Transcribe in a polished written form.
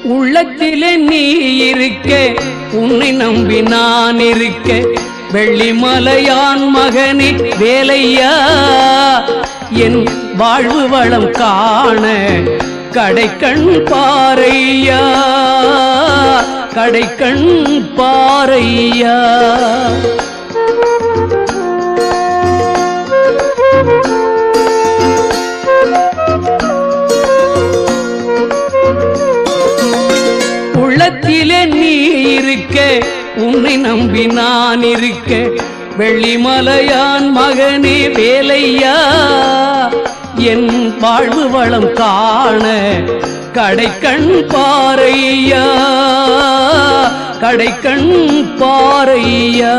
உள்ளத்திலே நீ இருக்க, உன்னை நம்பி நான் இருக்க, வெள்ளிமலையான் மகனே வேலையா, என் வாழ்வு வளம் காண கடைக்கண் பாரையா, கடைக்கண் பாரையா. உள்ளத்திலே நீ இருக்க, உன்னை நம்பி நான் இருக்க, வெள்ளிமலையான் மகனே வேலையா, என் வாழ்வு வளம் காண கடைக்கண் பாரையா, கடைக்கண் பாரையா.